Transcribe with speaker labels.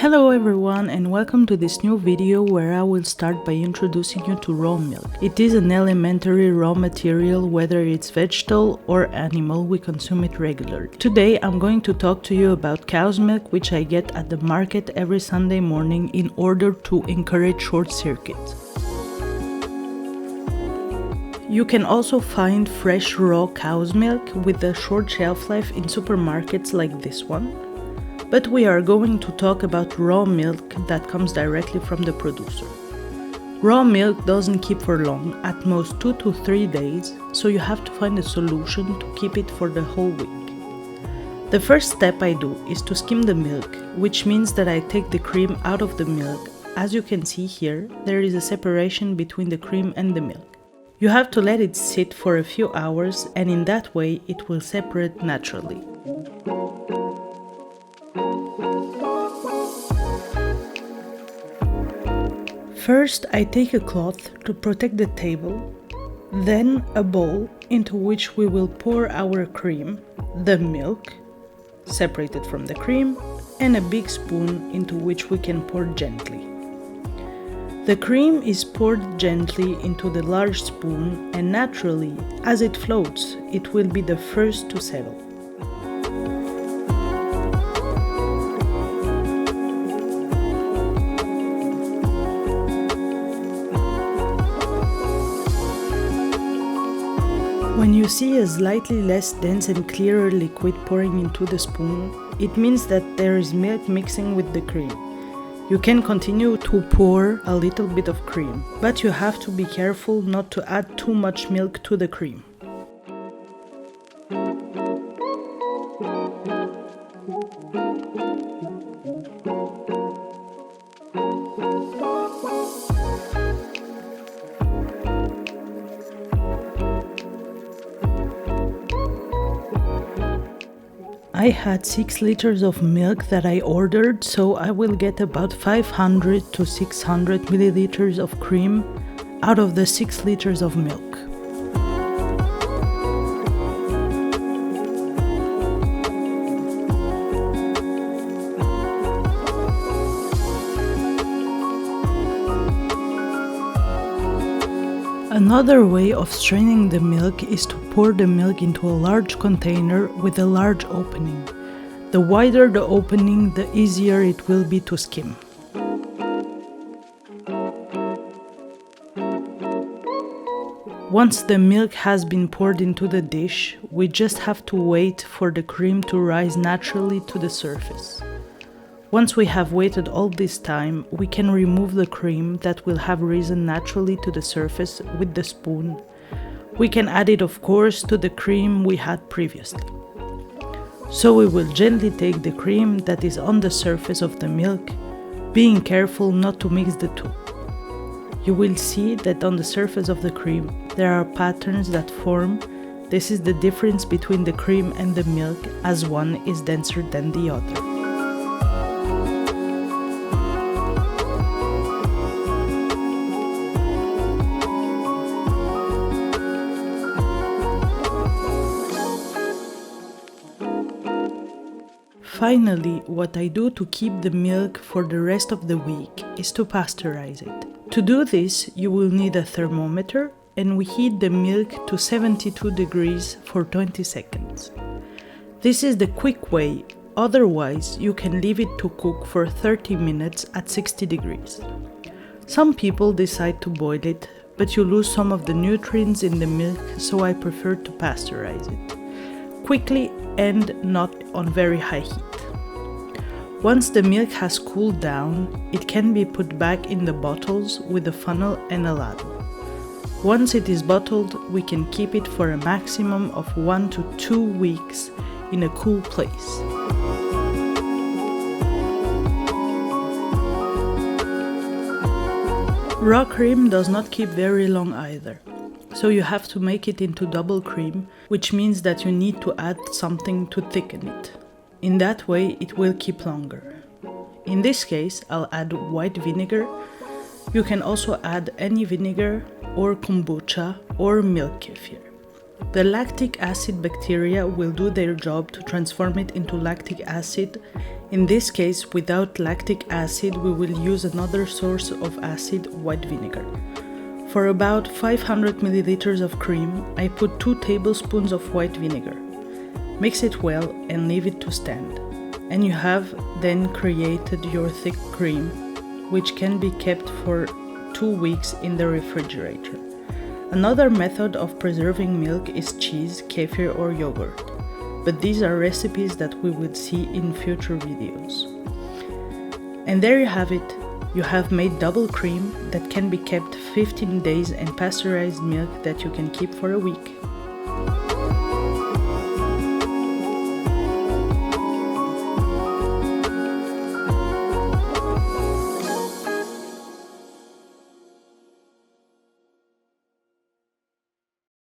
Speaker 1: Hello everyone and welcome to this new video where I will start by introducing you to raw milk. It is an elementary raw material, whether it's vegetable or animal, we consume it regularly. Today I'm going to talk to you about cow's milk, which I get at the market every Sunday morning in order to encourage short circuits. You can also find fresh raw cow's milk with a short shelf life in supermarkets like this one. But we are going to talk about raw milk that comes directly from the producer. Raw milk doesn't keep for long, at most 2 to 3 days, so you have to find a solution to keep it for the whole week. The first step I do is to skim the milk, which means that I take the cream out of the milk. As you can see here, there is a separation between the cream and the milk. You have to let it sit for a few hours, and in that way it will separate naturally. First, I take a cloth to protect the table, then a bowl into which we will pour our cream, the milk, separated from the cream, and a big spoon into which we can pour gently. The cream is poured gently into the large spoon, and naturally, as it floats, it will be the first to settle. When you see a slightly less dense and clearer liquid pouring into the spoon, it means that there is milk mixing with the cream. You can continue to pour a little bit of cream, but you have to be careful not to add too much milk to the cream. I had 6 liters of milk that I ordered, so I will get about 500 to 600 milliliters of cream out of the 6 liters of milk. Another way of straining the milk is to pour the milk into a large container with a large opening. The wider the opening, the easier it will be to skim. Once the milk has been poured into the dish, we just have to wait for the cream to rise naturally to the surface. Once we have waited all this time, we can remove the cream that will have risen naturally to the surface with the spoon. We can add it, of course, to the cream we had previously. So we will gently take the cream that is on the surface of the milk, being careful not to mix the two. You will see that on the surface of the cream there are patterns that form. This is the difference between the cream and the milk, as one is denser than the other. Finally, what I do to keep the milk for the rest of the week is to pasteurize it. To do this, you will need a thermometer, and we heat the milk to 72 degrees for 20 seconds. This is the quick way, otherwise you can leave it to cook for 30 minutes at 60 degrees. Some people decide to boil it, but you lose some of the nutrients in the milk, so I prefer to pasteurize it quickly and not on very high heat. Once the milk has cooled down, it can be put back in the bottles with a funnel and a ladle. Once it is bottled, we can keep it for a maximum of 1 to 2 weeks in a cool place. Raw cream does not keep very long either. So you have to make it into double cream, which means that you need to add something to thicken it. In that way it will keep longer. In this case, I'll add white vinegar. You can also add any vinegar or kombucha or milk kefir. The lactic acid bacteria will do their job to transform it into lactic acid In this case, without lactic acid, we will use another source of acid, white vinegar. For about 500 milliliters of cream, I put 2 tablespoons of white vinegar. Mix it well and leave it to stand. And you have then created your thick cream, which can be kept for 2 weeks in the refrigerator. Another method of preserving milk is cheese, kefir or yogurt, but these are recipes that we will see in future videos. And there you have it. You have made double cream that can be kept 15 days and pasteurized milk that you can keep for a week.